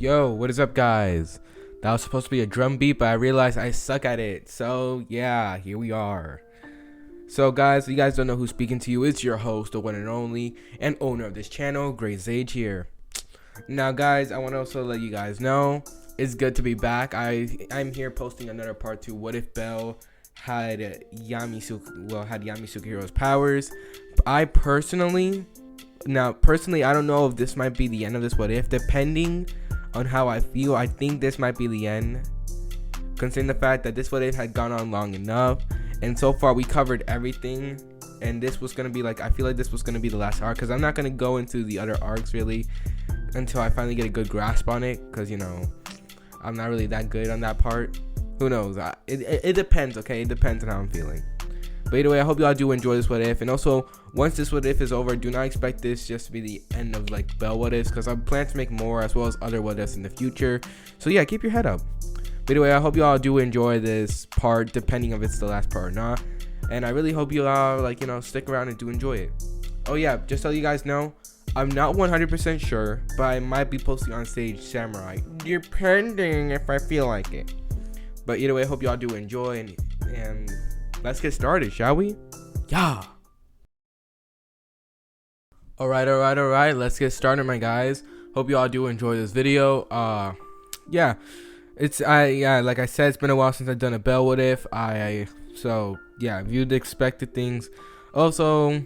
Yo, what is up, guys? That was supposed to be a drum beat, but I realized I suck at it. So, yeah, here we are. So, guys, if you guys don't know who's speaking to you, it's your host, the one and only, and owner of this channel, Great Sage here. Now, guys, I want to also let you guys know, it's good to be back. I'm here posting another part 2. What if Belle had Yami Sukehiros powers? Personally, I don't know if this might be the end of this what if, depending on how I feel. I think this might be the end, considering the fact that this what if had gone on long enough, and so far we covered everything, and this was gonna be like, I feel like this was gonna be the last arc, because I'm not gonna go into the other arcs really until I finally get a good grasp on it, because you know I'm not really that good on that part. Who knows? It depends. Okay, it depends on how I'm feeling. But either way, I hope y'all do enjoy this what if, and also once this what if is over, do not expect this just to be the end of like Belle what ifs, because I plan to make more as well as other what ifs in the future. So yeah, keep your head up. But anyway, I hope y'all do enjoy this part, depending if it's the last part or not, and I really hope you all stick around and do enjoy it. Oh yeah, just so you guys know, I'm not 100% sure, but I might be posting on stage Samurai, depending if I feel like it. But either way, I hope y'all do enjoy, and let's get started, shall we? Yeah. Alright, let's get started, my guys. Hope you all do enjoy this video. Yeah, like I said, it's been a while since I've done a Belle what if. So yeah, viewed the expected things. Also,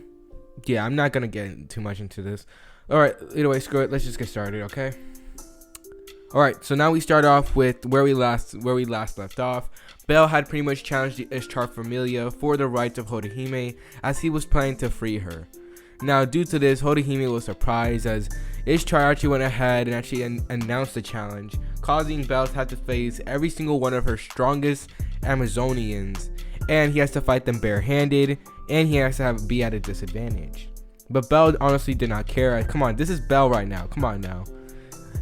yeah, I'm not gonna get too much into this. Alright, either way, screw it. Let's just get started, okay? Alright, so now we start off with where we last left off. Belle had pretty much challenged the Ishtar familia for the rights of Horihime, as he was planning to free her. Now, due to this, Horihime was surprised, as Ishtar actually went ahead and actually announced the challenge, causing Belle to have to face every single one of her strongest Amazonians, and he has to fight them barehanded, and he has to be at a disadvantage. But Belle honestly did not care. Come on, this is Belle right now. Come on now.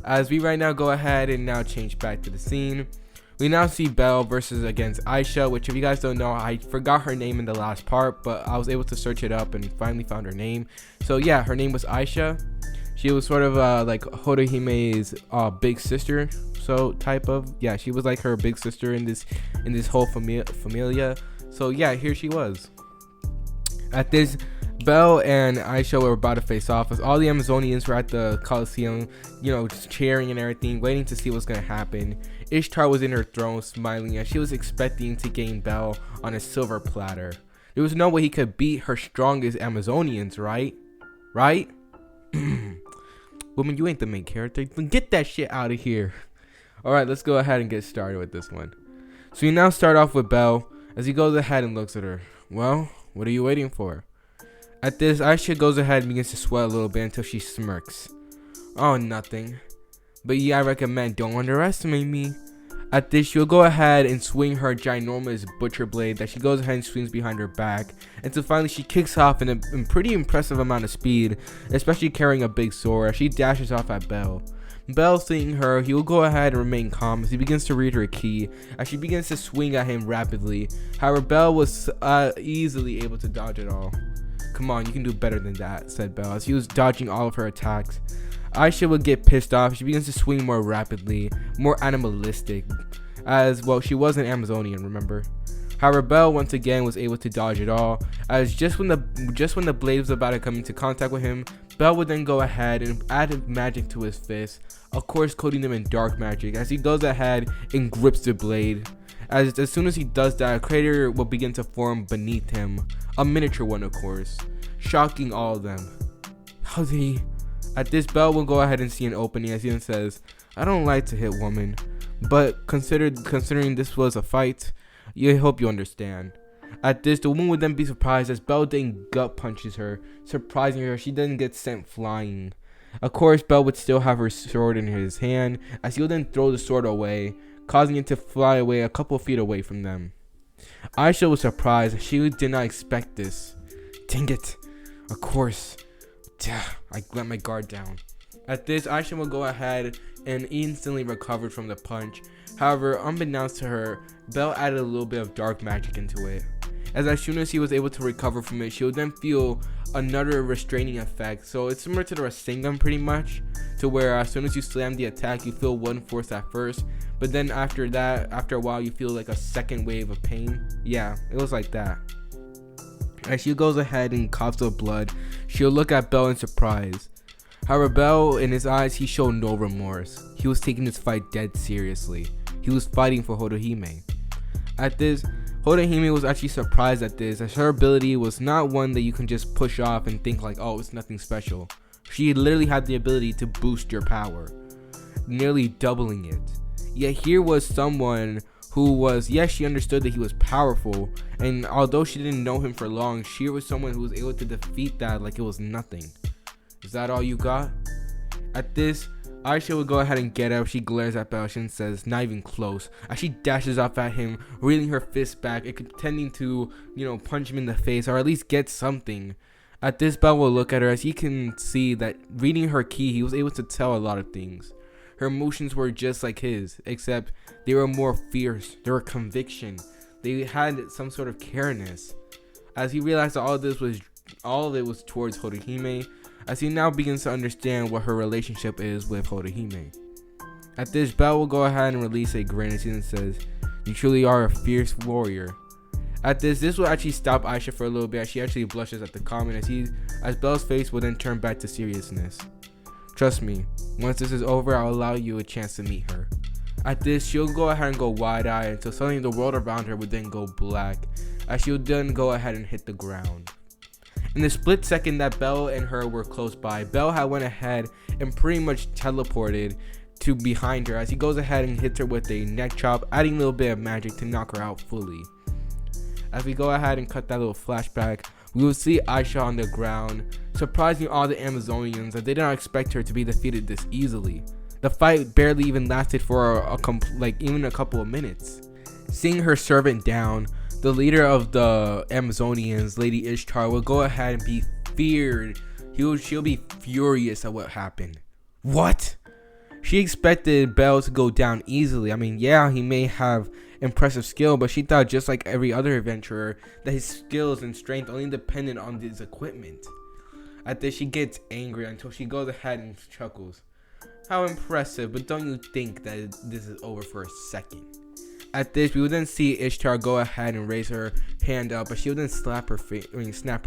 As we right now go ahead and now change back to the scene, we now see Belle versus against Aisha, which if you guys don't know, I forgot her name in the last part, but I was able to search it up and finally found her name. So yeah, her name was Aisha. She was sort of like Horihime's big sister, so type of, yeah, she was like her big sister in this whole familia. So yeah, here she was. At this, Belle and Aisha were about to face off, as all the Amazonians were at the Coliseum, just cheering and everything, waiting to see what's gonna happen. Ishtar was in her throne, smiling, as she was expecting to gain Belle on a silver platter. There was no way he could beat her strongest Amazonians, right? Right? Woman, you ain't the main character. Get that shit out of here. Alright, let's go ahead and get started with this one. So we now start off with Belle, as he goes ahead and looks at her. Well, what are you waiting for? At this, Aisha goes ahead and begins to sweat a little bit until she smirks. Oh, nothing. But yeah, I recommend don't underestimate me. At this, she'll go ahead and swing her ginormous butcher blade that she goes ahead and swings behind her back, until finally she kicks off in a pretty impressive amount of speed, especially carrying a big sword, as she dashes off at Belle. Belle, seeing her, he will go ahead and remain calm as he begins to read her ki, as she begins to swing at him rapidly. However, Belle was easily able to dodge it all. Come on, you can do better than that, said Belle, as he was dodging all of her attacks. Aisha would get pissed off. She begins to swing more rapidly, more animalistic, as well she was an Amazonian, remember. However, Belle once again was able to dodge it all, as just when the blade was about to come into contact with him, Belle would then go ahead and add magic to his fist, of course coating them in dark magic, as he goes ahead and grips the blade. As soon as he does that, a crater will begin to form beneath him, a miniature one of course, shocking all of them. At this, Belle will go ahead and see an opening, as he then says, I don't like to hit women, but considering this was a fight, I hope you understand. At this, the woman would then be surprised as Belle then gut punches her, surprising her. She then gets sent flying. Of course, Belle would still have her sword in his hand, as he would then throw the sword away, causing it to fly away a couple feet away from them. Aisha was surprised, as she did not expect this. Dang it. Of course. I let my guard down. At this, Aisha will go ahead and instantly recovered from the punch. However, unbeknownst to her, Belle added a little bit of dark magic into it. as soon as he was able to recover from it, she would then feel another restraining effect. So it's similar to the Rasengan pretty much, to where as soon as you slam the attack, you feel one force at first, but then after that, after a while, you feel like a second wave of pain. Yeah, it was like that. As she goes ahead and coughs up blood, she'll look at Bell in surprise. However, Bell, in his eyes, he showed no remorse. He was taking this fight dead seriously. He was fighting for Horohime. At this, Horohime was actually surprised at this, as her ability was not one that you can just push off and think like, oh, it's nothing special. She literally had the ability to boost your power, nearly doubling it. Yet here was someone who was, yes, she understood that he was powerful, and although she didn't know him for long, she was someone who was able to defeat that like it was nothing. Is that all you got? At this, Aisha would go ahead and get up. She glares at Bell and says, not even close, as she dashes off at him, reeling her fist back and pretending to, punch him in the face or at least get something. At this, Bell will look at her, as he can see that reading her ki, he was able to tell a lot of things. Her emotions were just like his, except they were more fierce. They were conviction. They had some sort of careness. As he realized that all of it was towards Horohime, as he now begins to understand what her relationship is with Horohime. At this, Bell will go ahead and release a grin as he says, "You truly are a fierce warrior." At this will actually stop Aisha for a little bit, as she actually blushes at the comment, as Bell's face will then turn back to seriousness. "Trust me, once this is over, I'll allow you a chance to meet her." At this, she'll go ahead and go wide-eyed until suddenly the world around her would then go black, as she'll then go ahead and hit the ground. In the split second that Bell and her were close by, Bell had went ahead and pretty much teleported to behind her, as he goes ahead and hits her with a neck chop, adding a little bit of magic to knock her out fully. As we go ahead and cut that little flashback, we will see Aisha on the ground, surprising all the Amazonians that they did not expect her to be defeated this easily. The fight barely even lasted for even a couple of minutes. Seeing her servant down, the leader of the Amazonians, Lady Ishtar, will go ahead and be feared. She'll be furious at what happened. What? She expected Bell to go down easily. I mean, yeah, he may have impressive skill, but she thought, just like every other adventurer, that his skills and strength only depended on his equipment. At this, she gets angry until she goes ahead and chuckles. How impressive, but don't you think that this is over for a second? At this, we will then see Ishtar go ahead and raise her hand up, but she will then snap her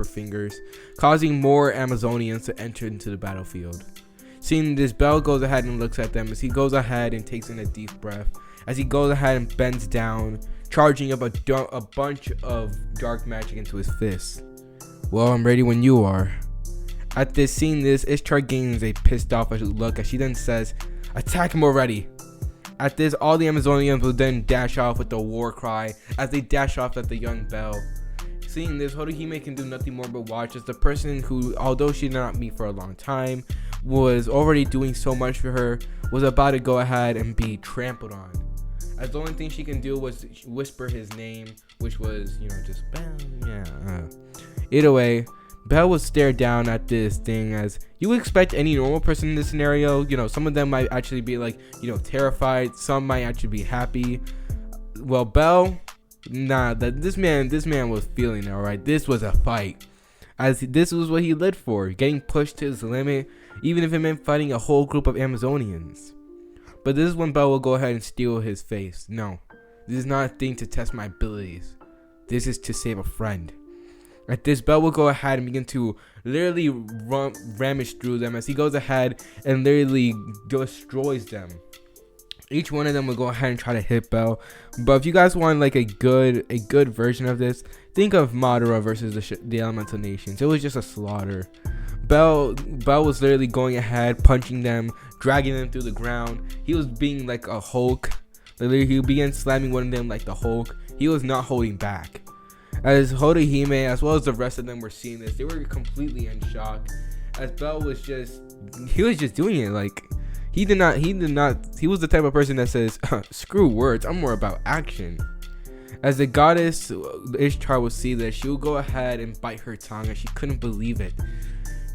fingers, causing more Amazonians to enter into the battlefield. Seeing this, Bell goes ahead and looks at them as he goes ahead and takes in a deep breath, as he goes ahead and bends down, charging up a bunch of dark magic into his fists. "Well, I'm ready when you are." At this, seeing this, Ishtar gains a pissed off look as she then says, "Attack him already." At this, all the Amazonians will then dash off with a war cry as they dash off at the young Bell. Seeing this, Horohime can do nothing more but watch as the person who, although she did not meet for a long time, was already doing so much for her, was about to go ahead and be trampled on. As the only thing she can do was whisper his name, which was, just Bell. Yeah. Either way, Bell would stare down at this thing, as you would expect any normal person in this scenario. Some of them might actually be terrified. Some might actually be happy. Well, Bell, nah, this man was feeling it, alright. This was a fight, as this was what he lived for, getting pushed to his limit, even if it meant fighting a whole group of Amazonians. But this is when Bell will go ahead and steal his face. No, this is not a thing to test my abilities. This is to save a friend. At this, Bell will go ahead and begin to literally rummage through them as he goes ahead and literally destroys them. Each one of them will go ahead and try to hit Bell. But if you guys want a good version of this, think of Madara versus the Elemental Nations. It was just a slaughter. Bell was literally going ahead, punching them, dragging them through the ground. He was being like a Hulk. Literally, he began slamming one of them like the Hulk. He was not holding back. As Horohime, as well as the rest of them, were seeing this, they were completely in shock. As Bell was just doing it. He was the type of person that says, "Screw words, I'm more about action." As the goddess Ishtar would see this, she would go ahead and bite her tongue, as she couldn't believe it.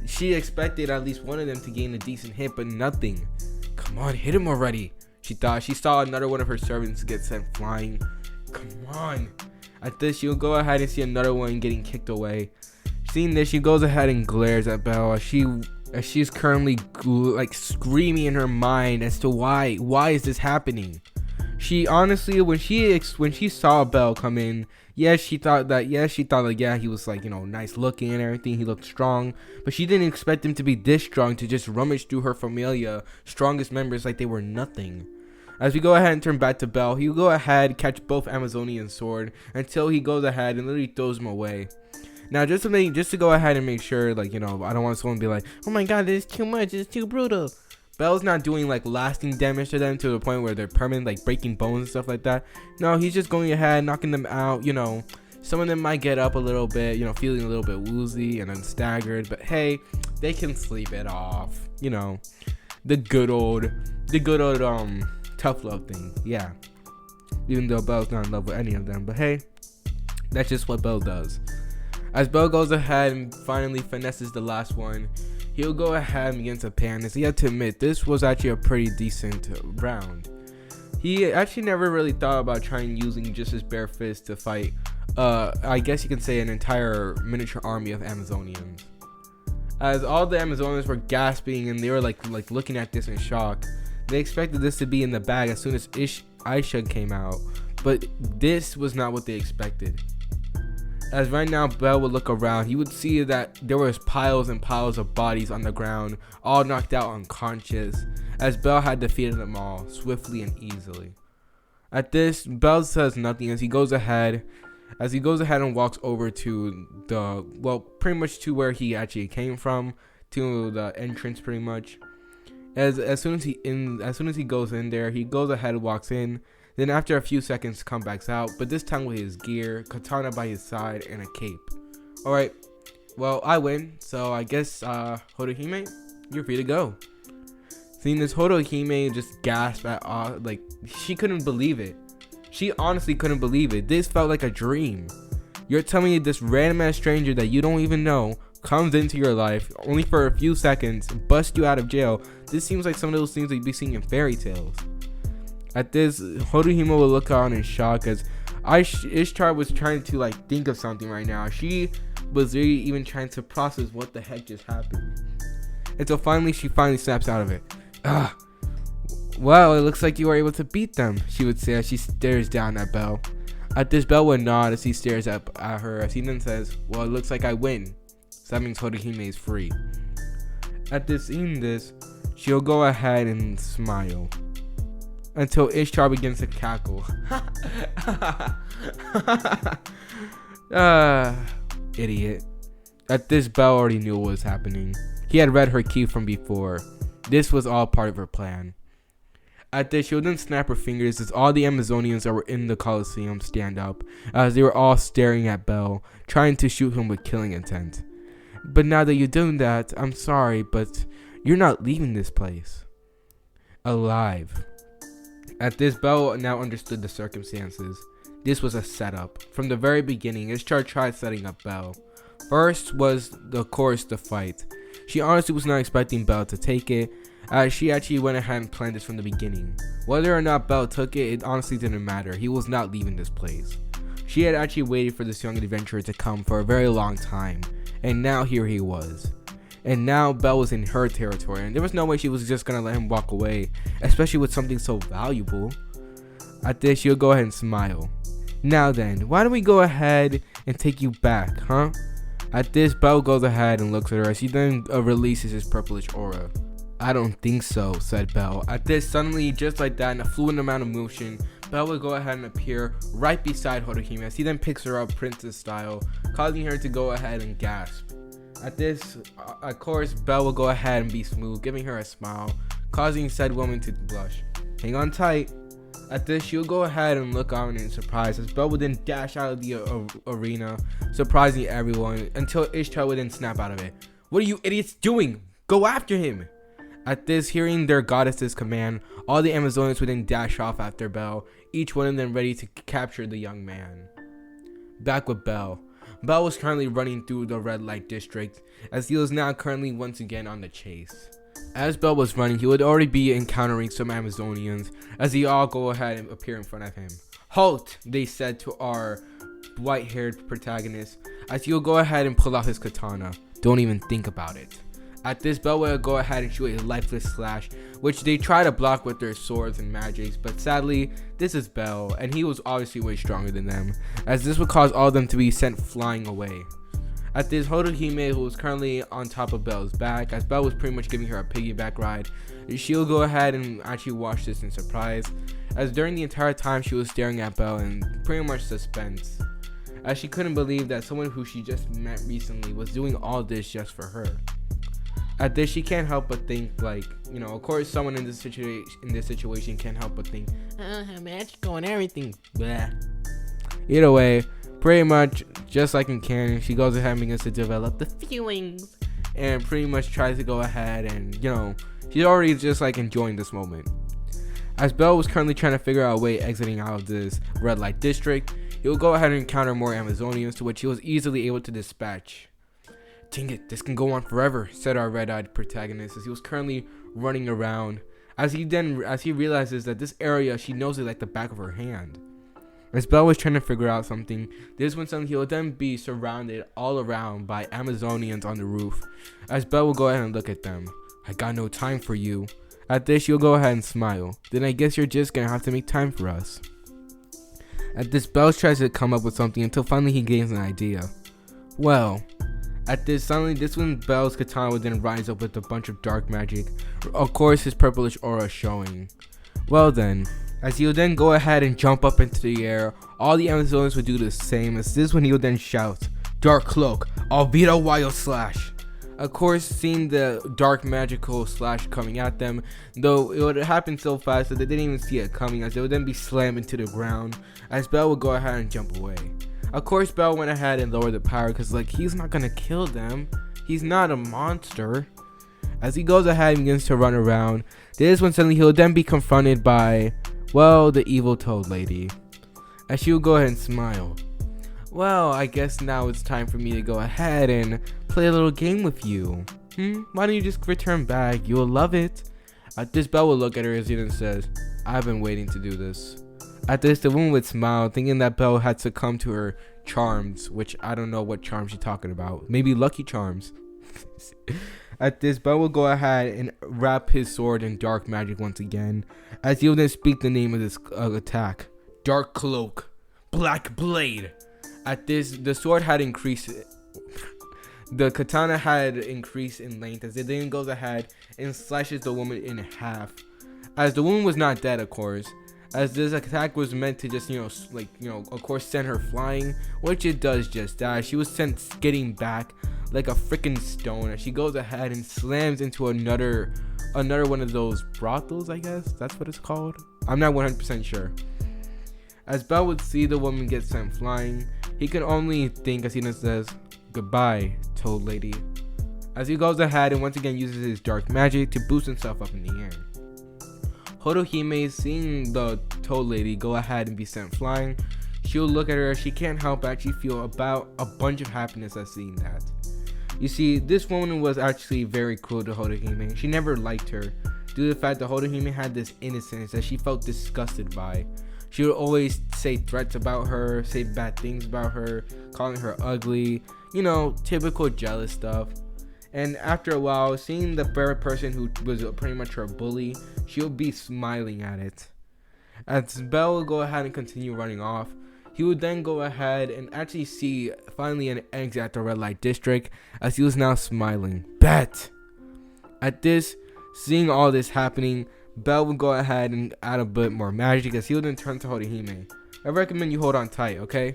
She expected at least one of them to gain a decent hit, but nothing. "Come on, hit him already," she thought. She saw another one of her servants get sent flying. Come on. At this, she'll go ahead and see another one getting kicked away. Seeing this, she goes ahead and glares at Belle as she's currently like screaming in her mind as to why is this happening. She honestly, when she saw Belle come in, she thought like, yeah, he was like, you know, nice looking and everything. He looked strong, but she didn't expect him to be this strong, to just rummage through her familia strongest members like they were nothing. As we go ahead and turn back to Belle, he'll go ahead, catch both Amazonian sword until he goes ahead and literally throws them away. Now, just to go ahead and make sure, like, you know, I don't want someone to be like, oh my god, this is too much, it's too brutal. Belle's not doing like lasting damage to them to the point where they're permanent, like breaking bones and stuff like that. No, he's just going ahead, knocking them out. You know, some of them might get up a little bit, you know, feeling a little bit woozy and then staggered, but hey, they can sleep it off. You know, the good old tough love thing. Yeah, even though Belle's not in love with any of them, but hey, that's just what Belle does. As Belle goes ahead and finally finesses the last one, he'll go ahead and begin to pan. As he had to admit, this was actually a pretty decent round. He actually never really thought about trying using just his bare fist to fight, I guess you can say, an entire miniature army of Amazonians. As all the Amazonians were gasping and they were like looking at this in shock. They expected this to be in the bag as soon as Aisha came out, but this was not what they expected. As right now Belle would look around, he would see that there was piles and piles of bodies on the ground, all knocked out unconscious, as Belle had defeated them all swiftly and easily. At this, Belle says nothing as he goes ahead and walks over to pretty much to where he actually came from, to the entrance pretty much. As soon as he goes in there, he goes ahead and walks in. Then after a few seconds comes back out, but this time with his gear, katana by his side, and a cape. Alright, well, I win, so I guess Hodohime, you're free to go. Seeing this, Hodohime just gasped at like, she couldn't believe it. She honestly couldn't believe it. This felt like a dream. You're telling me this random ass stranger that you don't even know comes into your life only for a few seconds, busts you out of jail. This seems like some of those things that you'd be seeing in fairy tales. At this, Hodohime will look on in shock as Ishtar was trying to like think of something right now. She was really even trying to process what the heck just happened. Until finally, she snaps out of it. Well, it looks like you were able to beat them, she would say as she stares down at Belle. At this, Belle would nod as he stares up at her as he then says, well, it looks like I win. So that means Hodohime is free. At this, seeing this, she'll go ahead and smile. Until Ishtar begins to cackle. Idiot. At this, Belle already knew what was happening. He had read her key from before. This was all part of her plan. At this, she'll then snap her fingers as all the Amazonians that were in the Colosseum stand up, as they were all staring at Belle, trying to shoot him with killing intent. But now that you're doing that, I'm sorry, but you're not leaving this place alive. At this, Belle now understood the circumstances. This was a setup. From the very beginning, Ishtar tried setting up Belle. First was, of course, the fight. She honestly was not expecting Belle to take it, as she actually went ahead and planned this from the beginning. Whether or not Belle took it, it honestly didn't matter. He was not leaving this place. She had actually waited for this young adventurer to come for a very long time, and now here he was. And now Belle was in her territory, and there was no way she was just gonna let him walk away, especially with something so valuable. At this, she'll go ahead and smile. Now then, why don't we go ahead and take you back, huh? At this, Belle goes ahead and looks at her as he then releases his purplish aura. I don't think so, said Belle. At this, suddenly, just like that, in a fluid amount of motion, Belle will go ahead and appear right beside Hodohime as he then picks her up princess style, causing her to go ahead and gasp. At this, of course, Belle will go ahead and be smooth, giving her a smile, causing said woman to blush. Hang on tight. At this, she'll go ahead and look on in surprise as Belle would then dash out of the arena, surprising everyone, until Ishtar would then snap out of it. What are you idiots doing? Go after him! At this, hearing their goddess's command, all the Amazonians would then dash off after Belle, each one of them ready to capture the young man. Back with Belle. Belle was currently running through the red light district, as he was now currently once again on the chase. As Belle was running, he would already be encountering some Amazonians, as they all go ahead and appear in front of him. Halt, they said to our white-haired protagonist, as he'll go ahead and pull out his katana. Don't even think about it. At this, Belle will go ahead and shoot a lifeless slash, which they try to block with their swords and magics, but sadly, this is Belle, and he was obviously way stronger than them, as this would cause all of them to be sent flying away. At this, Hodohime, who was currently on top of Belle's back, as Belle was pretty much giving her a piggyback ride, she'll go ahead and actually watch this in surprise, as during the entire time she was staring at Belle in pretty much suspense, as she couldn't believe that someone who she just met recently was doing all this just for her. At this, she can't help but think, like, you know, of course someone in this situation can't help but think, how magical and everything, blah. Either way, pretty much just like in canon, she goes ahead and begins to develop the feelings and pretty much tries to go ahead and, you know, she's already just like enjoying this moment. As Belle was currently trying to figure out a way exiting out of this red light district, he will go ahead and encounter more Amazonians, to which he was easily able to dispatch. Dang it, this can go on forever, said our red-eyed protagonist as he was currently running around, as he realizes that this area she knows it like the back of her hand. As Belle was trying to figure out something, this when suddenly he will then be surrounded all around by Amazonians on the roof, as Belle will go ahead and look at them. I got no time for you. At this, she'll go ahead and smile. Then I guess you're just gonna have to make time for us. At this, Belle tries to come up with something until finally he gains an idea. Well, at this, suddenly this when Belle's katana would then rise up with a bunch of dark magic, of course his purplish aura showing. Well then, as he would then go ahead and jump up into the air, all the Amazonians would do the same, as this when he would then shout, Dark Cloak, Albedo Wild Slash. Of course, seeing the dark magical slash coming at them, though it would happen so fast that they didn't even see it coming, as they would then be slammed into the ground, as Belle would go ahead and jump away. Of course, Belle went ahead and lowered the power because, like, he's not gonna kill them. He's not a monster. As he goes ahead and begins to run around, this is when suddenly he'll then be confronted by, well, the evil toad lady. As she will go ahead and smile. Well, I guess now it's time for me to go ahead and play a little game with you. Why don't you just return back? You'll love it. At this, Belle will look at her as he then says, I've been waiting to do this. At this, the woman would smile, thinking that Belle had succumbed to her charms, which I don't know what charms she's talking about. Maybe lucky charms. At this, Belle will go ahead and wrap his sword in dark magic once again, as he will then speak the name of this attack. Dark Cloak, Black Blade. At this, the sword had increased. The katana had increased in length, as it then goes ahead and slashes the woman in half. As the woman was not dead, of course, as this attack was meant to just, of course, send her flying, which it does just that. She was sent skidding back like a freaking stone, as she goes ahead and slams into another one of those brothels, I guess that's what it's called. I'm not 100% sure. As Belle would see the woman get sent flying, he can only think as he then says, goodbye, toad lady. As he goes ahead and once again uses his dark magic to boost himself up in the air. Hodohime, seeing the toad lady go ahead and be sent flying, she'll look at her. She can't help but actually feel about a bunch of happiness at seeing that. You see, this woman was actually very cruel to Hodohime. She never liked her, due to the fact that Hodohime had this innocence that she felt disgusted by. She would always say threats about her, say bad things about her, calling her ugly, typical jealous stuff. And after a while, seeing the very person who was pretty much her bully, she'll be smiling at it. As Belle will go ahead and continue running off, he would then go ahead and actually see finally an exit at the red light district, as he was now smiling. Bet! At this, seeing all this happening, Belle would go ahead and add a bit more magic, as he would then turn to Hodohime. I recommend you hold on tight, okay?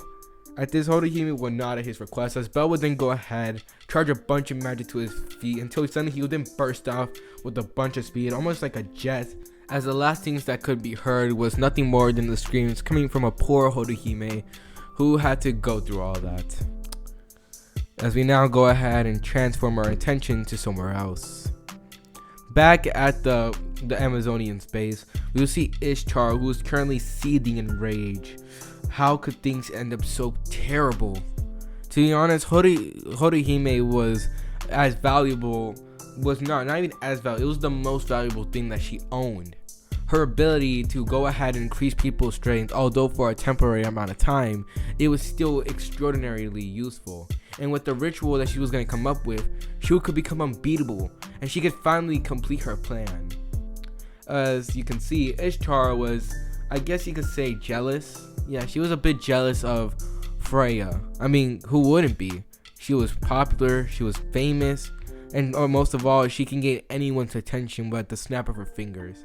At this, Hodohime would nod at his request, as Belle would then go ahead, charge a bunch of magic to his feet, until suddenly he would then burst off with a bunch of speed, almost like a jet, as the last things that could be heard was nothing more than the screams coming from a poor Hodohime who had to go through all that. As we now go ahead and transform our attention to somewhere else. Back at the Amazonian space, we will see Ishtar, who is currently seething in rage. How could things end up so terrible? To be honest, Hodohime was not even as valuable. It was the most valuable thing that she owned. Her ability to go ahead and increase people's strength, although for a temporary amount of time, it was still extraordinarily useful. And with the ritual that she was going to come up with, she could become unbeatable, and she could finally complete her plan. As you can see, Ishtar was, I guess you could say, jealous. Yeah, she was a bit jealous of Freya. I mean, who wouldn't be? She was popular, she was famous, and most of all, she can gain anyone's attention with the snap of her fingers.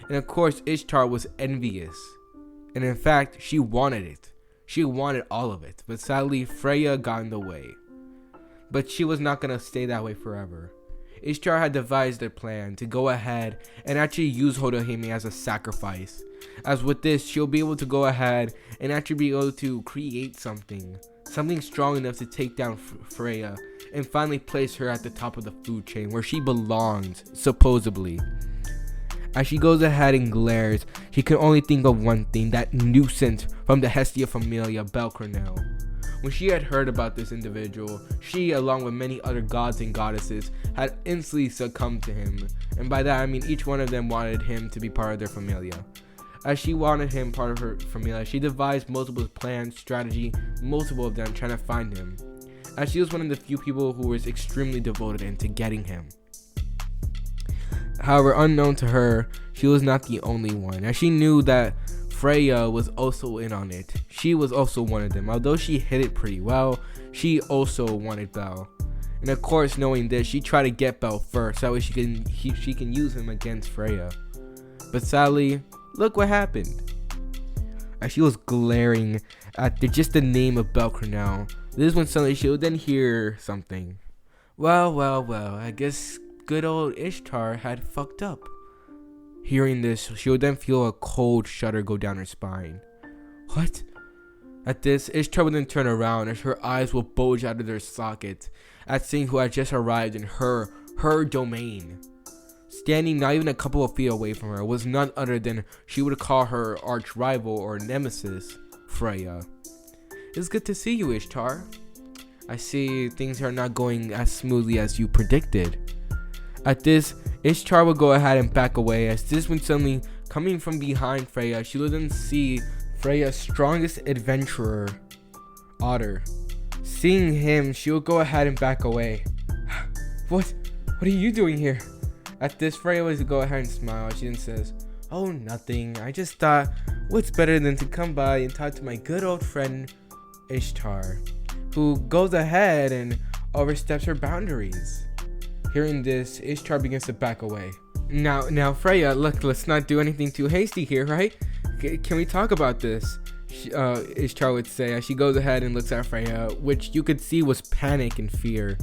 And of course, Ishtar was envious. And in fact, she wanted it. She wanted all of it. But sadly, Freya got in the way. But she was not going to stay that way forever. Ishtar had devised a plan to go ahead and actually use Hodohime as a sacrifice. As with this, she'll be able to go ahead and actually be able to create something strong enough to take down Freya and finally place her at the top of the food chain where she belongs, supposedly. As she goes ahead and glares, she can only think of one thing, that nuisance from the Hestia Familia, Belcronel. When she had heard about this individual, she, along with many other gods and goddesses, had instantly succumbed to him. And by that I mean each one of them wanted him to be part of their familia. As she wanted him part of her familia, she devised multiple plans, strategy, multiple of them trying to find him. As she was one of the few people who was extremely devoted into getting him. However, unknown to her, she was not the only one, as she knew that Freya was also in on it. She was also one of them. Although she hid it pretty well, she also wanted Bel. And of course, knowing this, she tried to get Bel first, that way she can use him against Freya. But sadly, look what happened. As she was glaring at just the name of Belcronel, this is when suddenly she would then hear something. Well, I guess good old Ishtar had fucked up. Hearing this, she would then feel a cold shudder go down her spine. What? At this, Ishtar would then turn around as her eyes will bulge out of their sockets at seeing who had just arrived in her domain. Standing not even a couple of feet away from her was none other than she would call her arch rival or nemesis, Freya. It's good to see you, Ishtar. I see things are not going as smoothly as you predicted. At this, Ishtar would go ahead and back away, as this when suddenly coming from behind Freya, she would then see Freya's strongest adventurer, Otter. Seeing him, she would go ahead and back away. What are you doing here? At this, Freya would go ahead and smile. She then says, "Oh, nothing. I just thought, what's better than to come by and talk to my good old friend, Ishtar, who goes ahead and oversteps her boundaries." Hearing this, Ishtar begins to back away. Now, Freya, look, let's not do anything too hasty here, right? Can we talk about this? Ishtar would say as she goes ahead and looks at Freya, which you could see was panic and fear.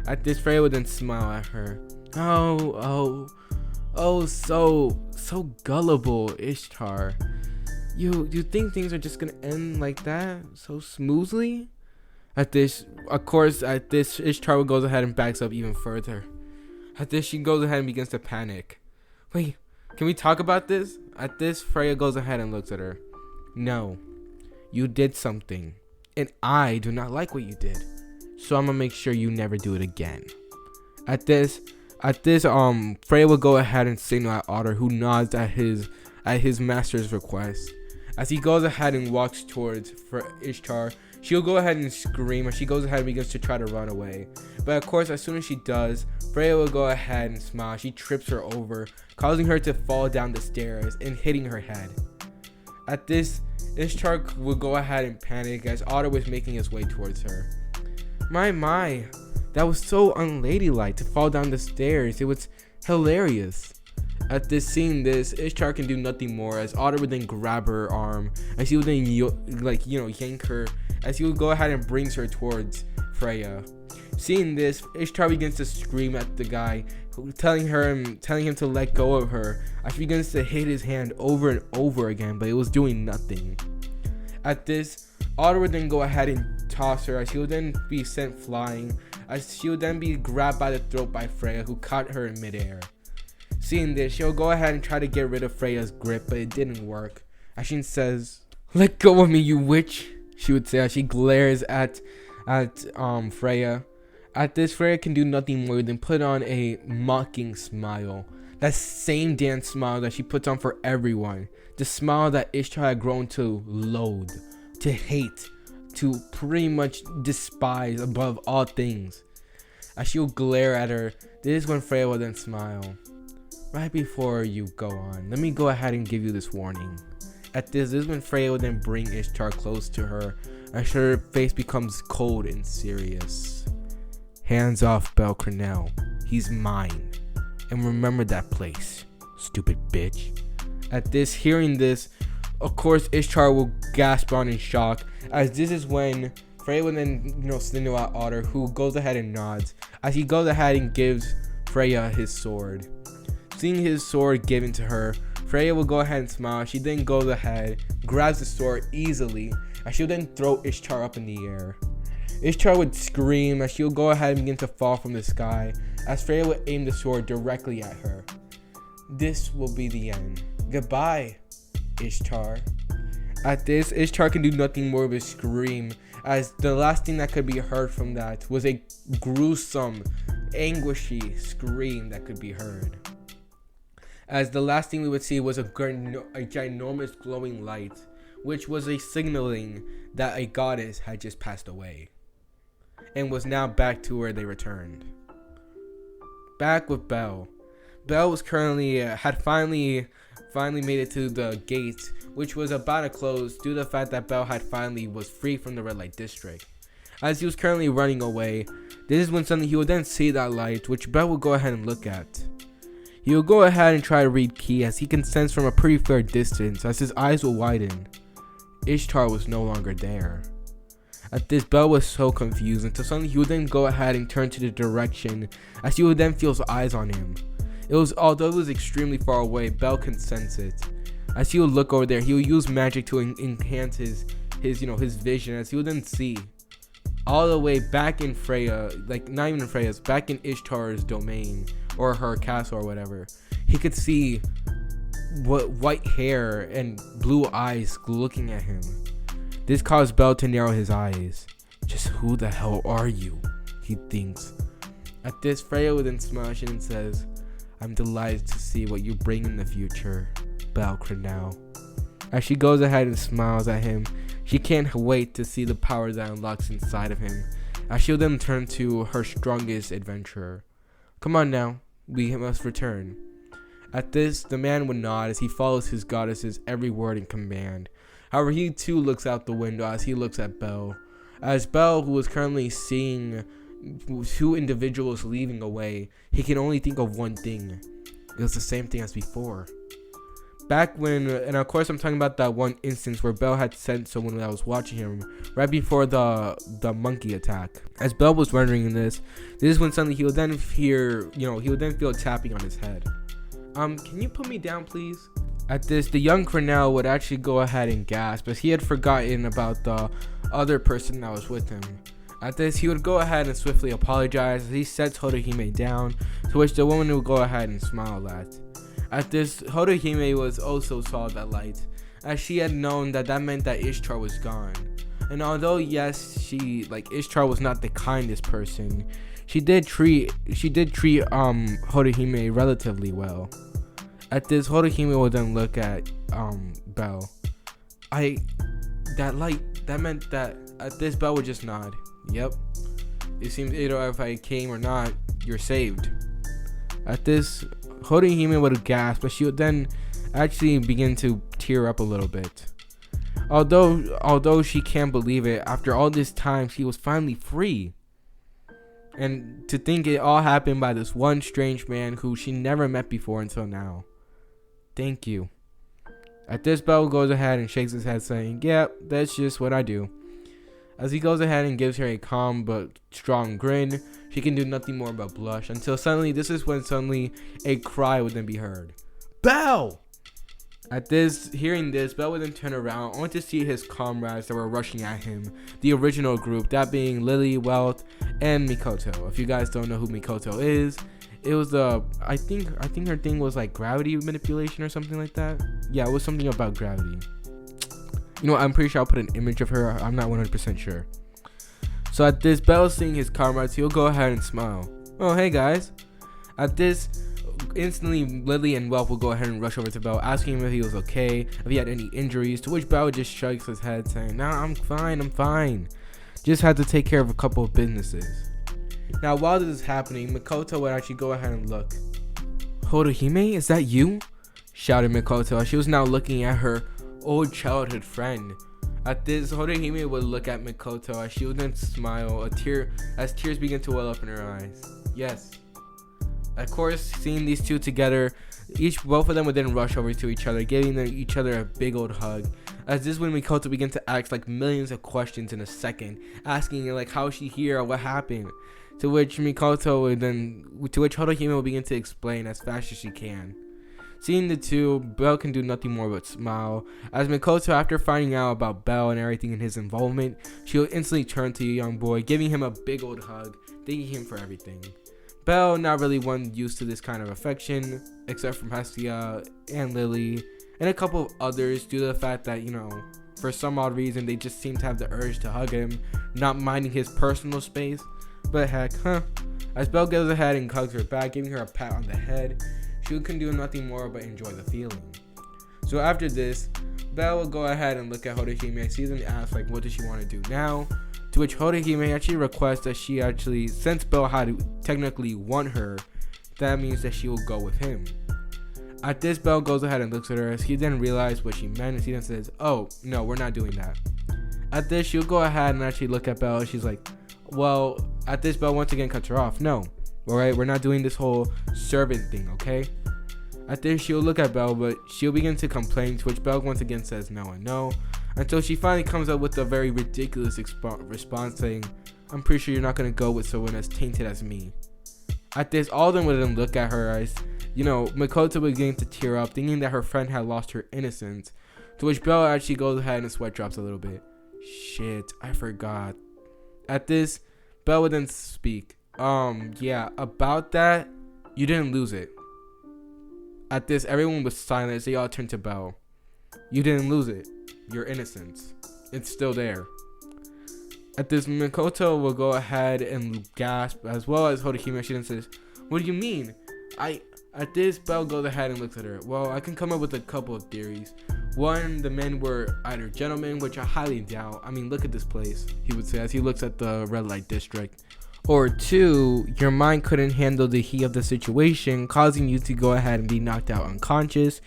At this, Freya would then smile at her. Oh, so gullible, Ishtar. You think things are just gonna end like that, so smoothly? At this, Ishtar would goes ahead and backs up even further. At this, she goes ahead and begins to panic. Wait, can we talk about this? At this, Freya goes ahead and looks at her. No, you did something, and I do not like what you did. So I'm gonna make sure you never do it again. At this, Freya will go ahead and signal at Otter, who nods at his master's request. As he goes ahead and walks towards Ishtar, she'll go ahead and scream as she goes ahead and begins to try to run away. But of course, as soon as she does, Freya will go ahead and smile. She trips her over, causing her to fall down the stairs and hitting her head. At this, Ishtar will go ahead and panic as Otter was making his way towards her. My, that was so unladylike to fall down the stairs. It was hilarious. At this, seeing this, Ishtar can do nothing more as Otter would then grab her arm as he would then yank her as he would go ahead and brings her towards Freya. Seeing this, Ishtar begins to scream at the guy, telling him to let go of her as she begins to hit his hand over and over again, but it was doing nothing. At this, Otter would then go ahead and toss her as she would then be sent flying, as she would then be grabbed by the throat by Freya, who caught her in midair. Seeing this, she'll go ahead and try to get rid of Freya's grip, but it didn't work. As she says, "Let go of me, you witch," she would say as she glares at Freya. At this, Freya can do nothing more than put on a mocking smile, That same dance smile that she puts on for everyone. The smile that Ishtar had grown to loathe, to hate, to pretty much despise above all things. As she'll glare at her, this is when Freya will then smile. Right before you go on, let me go ahead and give you this warning. At this is when Freya will then bring Ishtar close to her, as her face becomes cold and serious. Hands off Bel Cornell. He's mine. And remember that place, stupid bitch. At this, hearing this, of course Ishtar will gasp on in shock, as this is when Freya will then, signal out Otter, who goes ahead and nods, as he goes ahead and gives Freya his sword. Seeing his sword given to her, Freya will go ahead and smile. She then goes ahead, grabs the sword easily, and she'll then throw Ishtar up in the air. Ishtar would scream as she'll go ahead and begin to fall from the sky, as Freya would aim the sword directly at her. This will be the end. Goodbye, Ishtar. At this, Ishtar can do nothing more but scream, as the last thing that could be heard from that was a gruesome, anguishy scream that could be heard. As the last thing we would see was a ginormous glowing light, which was a signaling that a goddess had just passed away, and was now back to where they returned. Back with Bel. Bel was had finally made it to the gate, which was about to close due to the fact that Bel had finally was free from the red light district. As he was currently running away, this is when suddenly he would then see that light, which Bel would go ahead and look at. He will go ahead and try to read Ki, as he can sense from a pretty fair distance, as his eyes will widen. Ishtar was no longer there. At this, Bel was so confused until suddenly he would then go ahead and turn to the direction, as he would then feel his eyes on him. Although it was extremely far away, Bel can sense it. As he would look over there, he would use magic to enhance his vision, as he would then see all the way back in Freya, like not even Freya's, back in Ishtar's domain or her castle or whatever. He could see white hair and blue eyes looking at him. This caused Bel to narrow his eyes. Just who the hell are you? He thinks. At this, Freya would then smash it and says, I'm delighted to see what you bring in the future, Bel Cornell. As she goes ahead and smiles at him, she can't wait to see the power that unlocks inside of him, as she'll then turn to her strongest adventurer. Come on now, we must return. At this, the man would nod as he follows his goddess's every word and command. However, he too looks out the window as he looks at Bel. As Bel, who is currently seeing two individuals leaving away, he can only think of one thing. It was the same thing as before. Back when, and of course I'm talking about that one instance where Bel had sent someone that was watching him right before the monkey attack. As Bel was wondering this is when suddenly he would then hear, he would then feel tapping on his head. Can you put me down, please? At this, the young Cornell would actually go ahead and gasp, as he had forgotten about the other person that was with him. At this, he would go ahead and swiftly apologize as he sets Hodohime down, to which the woman would go ahead and smile at. At this, Hodohime was also saw that light, as she had known that meant that Ishtar was gone. And although yes, Ishtar was not the kindest person, she did treat Hodohime relatively well. At this, Hodohime would then look at Bel. That light, that meant that. At this, Bel would just nod. Yep. It seems either if I came or not, you're saved. At this, Hodohime would gasp, but she would then actually begin to tear up a little bit. Although she can't believe it, after all this time, she was finally free. And to think it all happened by this one strange man who she never met before until now. Thank you. At this, Bel goes ahead and shakes his head, saying, "Yep, that's just what I do." As he goes ahead and gives her a calm but strong grin, she can do nothing more but blush, until suddenly, this is when suddenly a cry would then be heard. Bel! At this, hearing this, Bel would then turn around only to see his comrades that were rushing at him, the original group, that being Lily, Wealth, and Mikoto. If you guys don't know who Mikoto is, it was I think her thing was like gravity manipulation or something like that. Yeah, it was something about gravity. You know, I'm pretty sure I'll put an image of her. I'm not 100% sure. So at this, Bel seeing his comrades, he'll go ahead and smile. Oh, hey guys. At this, Instantly, Lily and Welp will go ahead and rush over to Bell, asking him if he was okay, if he had any injuries, to which Bell just shakes his head, saying, "Nah, I'm fine. Just had to take care of a couple of businesses." Now, while this is happening, Mikoto would actually go ahead and look. "Hotohime, is that you?" shouted Mikoto, as she was now looking at her old childhood friend. At this, Hotohime would look at Mikoto as she would then smile, as tears begin to well up in her eyes. Yes. Of course, seeing these two together, both of them would then rush over to each other, giving each other a big old hug. As this when Mikoto began to ask like millions of questions in a second, asking like how is she here or what happened. To which Hotohime will begin to explain as fast as she can. Seeing the two, Bell can do nothing more but smile. As Mikoto, after finding out about Bell and everything in his involvement, she'll instantly turn to the young boy, giving him a big old hug, thanking him for everything. Bell, not really one used to this kind of affection, except from Hestia and Lily, and a couple of others, due to the fact that, for some odd reason, they just seem to have the urge to hug him, not minding his personal space. But heck, As Bell goes ahead and hugs her back, giving her a pat on the head, she can do nothing more but enjoy the feeling. So after this, Bell will go ahead and look at Hotohime, sees and asks like what does she want to do now, to which Hotohime actually requests that she actually, since Bell had to technically want her, that means that she will go with him. At this, Bell goes ahead and looks at her as he then realizes what she meant, and he then says, "Oh, no, we're not doing that." At this, she'll go ahead and actually look at Bell, and she's like, well, at this, Bell once again cuts her off. "No, alright, we're not doing this whole servant thing, okay?" At this, she'll look at Bell, but she'll begin to complain, to which Bell once again says no and no, until she finally comes up with a very ridiculous response saying, "I'm pretty sure you're not going to go with someone as tainted as me." At this, all of them would then look at her as, Mikoto would begin to tear up, thinking that her friend had lost her innocence, to which Bell actually goes ahead and sweat drops a little bit. "Shit, I forgot." At this, Bell would then speak. Yeah, about that, you didn't lose it." At this, everyone was silent as they all turned to Bell. "You didn't lose it. Your innocence. It's still there." At this, Mikoto will go ahead and gasp, as well as Hotohime. She then says, "What do you mean? At this, Bell goes ahead and looks at her. "Well, I can come up with a couple of theories. One, the men were either gentlemen, which I highly doubt. I mean, look at this place," he would say as he looks at the red light district. "Or two, your mind couldn't handle the heat of the situation, causing you to go ahead and be knocked out unconscious,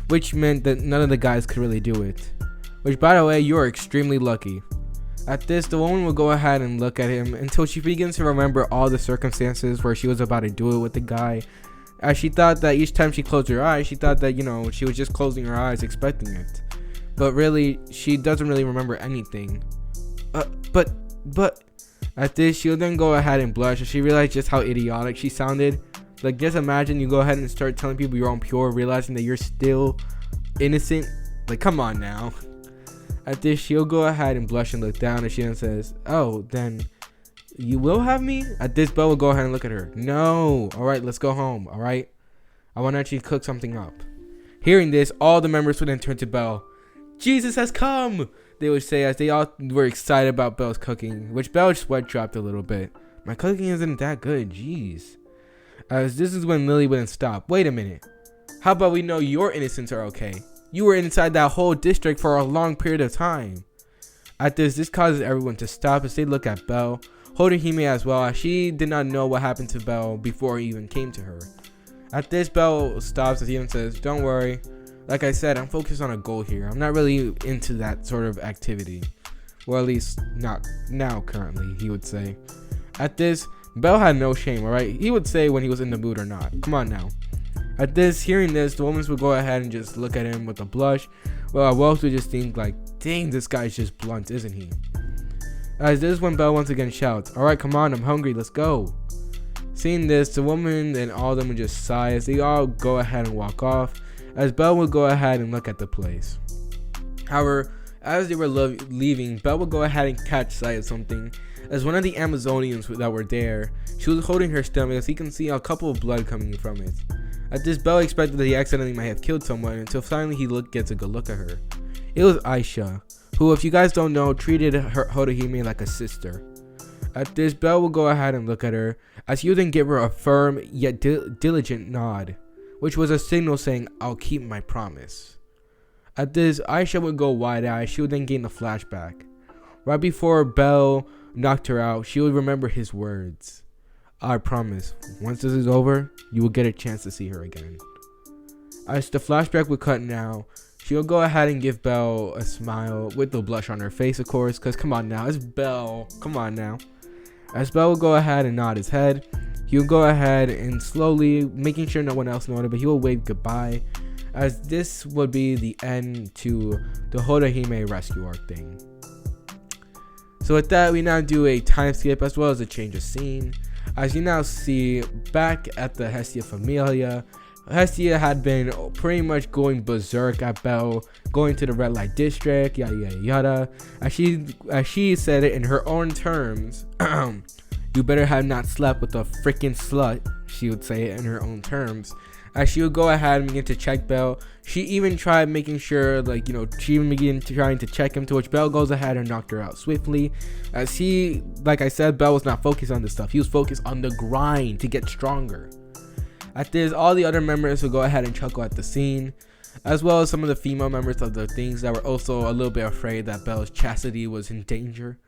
which meant that none of the guys could really do it. Which, by the way, you are extremely lucky." At this, the woman will go ahead and look at him until she begins to remember all the circumstances where she was about to do it with the guy, as she thought that each time she closed her eyes, she thought that, she was just closing her eyes expecting it. But really, she doesn't really remember anything. But at this, she'll then go ahead and blush as she realized just how idiotic she sounded. Like, just imagine you go ahead and start telling people you're pure, realizing that you're still innocent. Like, come on now. At this, she'll go ahead and blush and look down, and she then says, "Oh, then you will have me?" At this, Belle will go ahead and look at her. "No. Alright, let's go home, alright? I want to actually cook something up." Hearing this, all the members would then turn to Belle. "Jesus has come!" they would say as they all were excited about Belle's cooking, which Belle's sweat dropped a little bit. "My cooking isn't that good, jeez." As this is when Lily wouldn't stop. "Wait a minute. How about we know your innocents are okay? You were inside that whole district for a long period of time." At this causes everyone to stop as they look at Belle, holding Hime as well, as she did not know what happened to Belle before he even came to her. At this, Belle stops as he even says, "Don't worry. Like I said, I'm focused on a goal here. I'm not really into that sort of activity. Well, at least not now currently," he would say. At this, Belle had no shame, alright? He would say when he was in the mood or not. Come on now. At this, hearing this, the woman would go ahead and just look at him with a blush. Well, Wells would just think like, dang, this guy's just blunt, isn't he? As this is when Belle once again shouts, "Alright, come on, I'm hungry, let's go." Seeing this, the woman and all of them would just sigh as they all go ahead and walk off, as Belle would go ahead and look at the place. However, as they were leaving, Belle would go ahead and catch sight of something, as one of the Amazonians that were there, she was holding her stomach as he can see a couple of blood coming from it. At this, Belle expected that he accidentally might have killed someone until finally he gets a good look at her. It was Aisha, who, if you guys don't know, treated her Hotohime like a sister. At this, Belle will go ahead and look at her, as he would then give her a firm yet diligent nod. which was a signal saying, "I'll keep my promise." At this, Aisha would go wide-eyed. She would then gain a flashback. Right before Bell knocked her out, she would remember his words. "I promise, once this is over, you will get a chance to see her again." As the flashback would cut now, she'll go ahead and give Belle a smile with the blush on her face, of course, because come on now, it's Belle. Come on now. As Belle will go ahead and nod his head, he'll go ahead and slowly, making sure no one else noticed, but he will wave goodbye, as this would be the end to the Horihime rescue arc thing. So with that, we now do a time skip as well as a change of scene. As you now see, back at the Hestia Familia, Hestia had been pretty much going berserk at Belle, going to the red light district, yada yada yada. As she said it in her own terms, "You better have not slept with a freaking slut," she would say it in her own terms. As she would go ahead and begin to check Belle, she even tried making sure, she even began trying to check him, to which Belle goes ahead and knocked her out swiftly. As he, like I said, Belle was not focused on this stuff. He was focused on the grind to get stronger. At this, all the other members would go ahead and chuckle at the scene, as well as some of the female members of the things that were also a little bit afraid that Belle's chastity was in danger,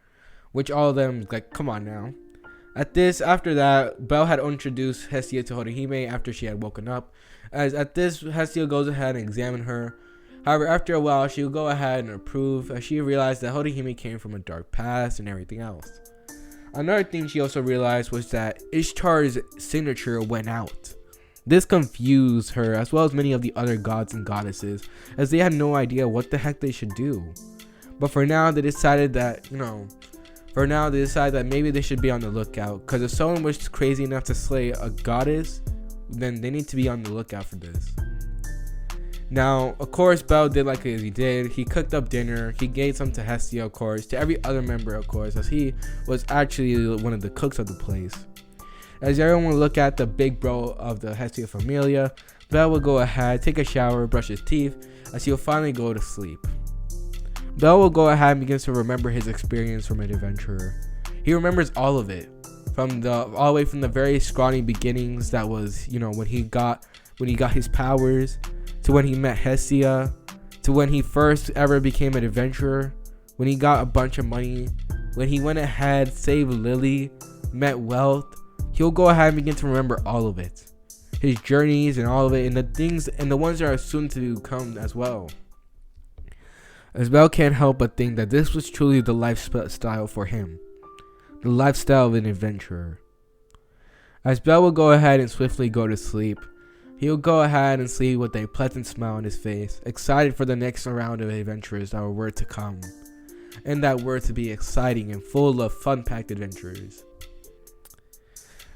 which all of them, come on now. At this, after that, Belle had introduced Hestia to Horihime after she had woken up. As at this, Hestia goes ahead and examine her. However, after a while, she will go ahead and approve, as she realized that Horihime came from a dark past and everything else. Another thing she also realized was that Ishtar's signature went out. This confused her, as well as many of the other gods and goddesses, as they had no idea what the heck they should do. But for now, they decided that, maybe they should be on the lookout, because if someone was crazy enough to slay a goddess, then they need to be on the lookout for this. Now, of course, Belle did like he did. He cooked up dinner. He gave some to Hestia, of course, to every other member, of course, as he was actually one of the cooks of the place. As everyone would look at the big bro of the Hestia Familia, Belle would go ahead, take a shower, brush his teeth, as he'll finally go to sleep. Belle will go ahead and begins to remember his experience from an adventurer. He remembers all of it, all the way from the very scrawny beginnings, that was, when he got his powers, to when he met Hestia, to when he first ever became an adventurer, when he got a bunch of money, when he went ahead, saved Lily, met wealth. He'll go ahead and begin to remember all of it, his journeys and all of it, and the things and the ones that are soon to come as well. As Belle can't help but think that this was truly the lifestyle for him, the lifestyle of an adventurer. As Belle will go ahead and swiftly go to sleep, he'll go ahead and sleep with a pleasant smile on his face, excited for the next round of adventures that were to come, and that were to be exciting and full of fun-packed adventures.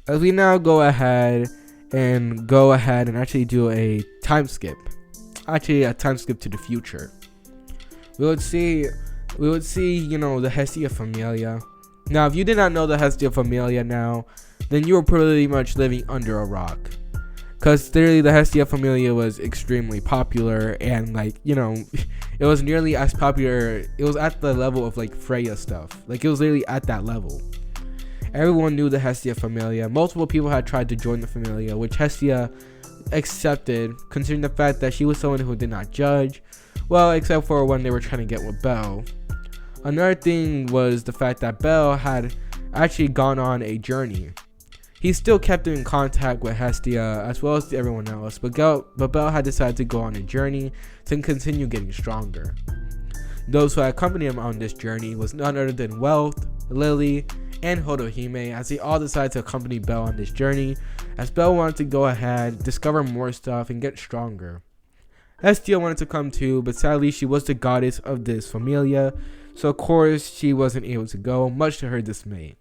As we now go ahead and actually do a time skip. Actually, a time skip to the future. We would see, the Hestia Familia. Now, if you did not know the Hestia Familia now, then you were pretty much living under a rock. Because clearly the Hestia Familia was extremely popular, and it was nearly as popular. It was at the level of Freya stuff. It was literally at that level. Everyone knew the Hestia Familia. Multiple people had tried to join the Familia, which Hestia accepted, considering the fact that she was someone who did not judge. Well, except for when they were trying to get with Belle. Another thing was the fact that Belle had actually gone on a journey. He still kept in contact with Hestia as well as everyone else, but Belle had decided to go on a journey to continue getting stronger. Those who had accompanied him on this journey was none other than Wealth, Lily, and Horihime, as they all decided to accompany Belle on this journey, as Belle wanted to go ahead, discover more stuff, and get stronger. Hestia wanted to come too, but sadly she was the goddess of this familia, so of course she wasn't able to go, much to her dismay.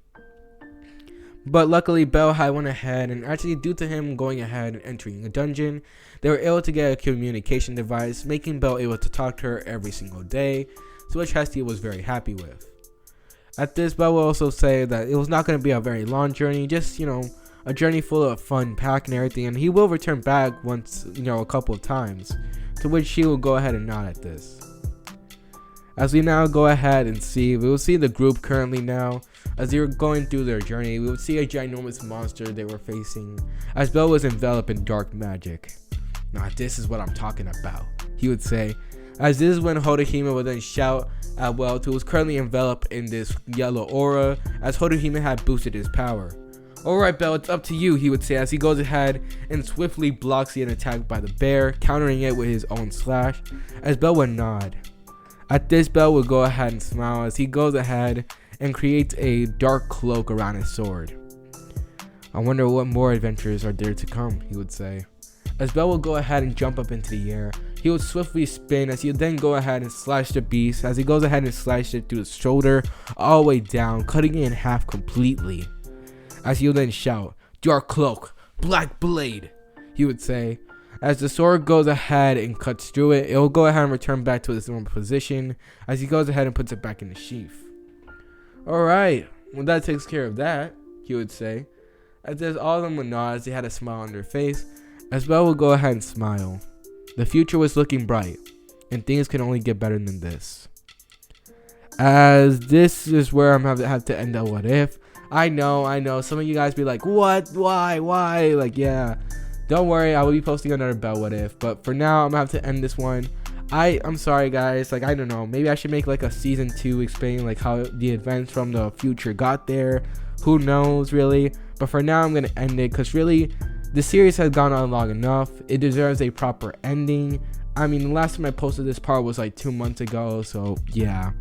But luckily Belle had went ahead, and actually due to him going ahead and entering a dungeon, they were able to get a communication device, making Belle able to talk to her every single day, to which Hestia was very happy with. At this, Belle will also say that it was not going to be a very long journey, just, a journey full of fun, pack, and everything, and he will return back once, a couple of times, to which she will go ahead and nod at this. As we now go ahead and we will see the group currently now, as they were going through their journey, we would see a ginormous monster they were facing, as Belle was enveloped in dark magic. Nah, this is what I'm talking about, he would say. As this is when Hotohime would then shout at Welt, who was currently enveloped in this yellow aura, as Hotohime had boosted his power. Alright, Bell, it's up to you, he would say, as he goes ahead and swiftly blocks the attack by the bear, countering it with his own slash, as Bell would nod. At this, Bell would go ahead and smile as he goes ahead and creates a dark cloak around his sword. I wonder what more adventures are there to come, he would say. As Bell would go ahead and jump up into the air, he would swiftly spin as he would then go ahead and slash the beast as he goes ahead and slashes it through his shoulder all the way down, cutting it in half completely. As he would then shout, "Dark cloak, black blade," he would say. As the sword goes ahead and cuts through it, it will go ahead and return back to its normal position as he goes ahead and puts it back in the sheath. Alright, well that takes care of that, he would say. As there's all of them would nod as they had a smile on their face, as Bell would go ahead and smile. The future was looking bright, and things can only get better than this. As this is where I'm gonna have to end up what if. I know, some of you guys be like, what, why, like, yeah, don't worry, I will be posting another Bell what if, but for now, I'm gonna have to end this one. I'm sorry guys, like, I don't know, maybe I should make like a season 2 explaining like how the events from the future got there, who knows really, but for now, I'm gonna end it, because really, the series has gone on long enough. It deserves a proper ending. I mean, the last time I posted this part was like 2 months ago, so yeah.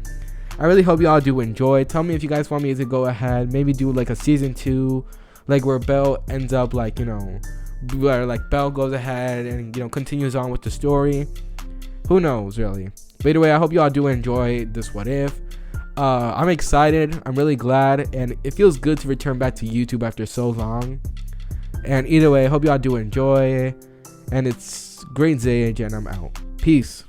I really hope y'all do enjoy. Tell me if you guys want me to go ahead, maybe do like a season 2, like where Bell ends up like, you know, where like Bell goes ahead and, you know, continues on with the story. Who knows really. But either way, I hope y'all do enjoy this what if. I'm excited. I'm really glad, and it feels good to return back to YouTube after so long. And either way, I hope y'all do enjoy. And it's Great Zage, and I'm out. Peace.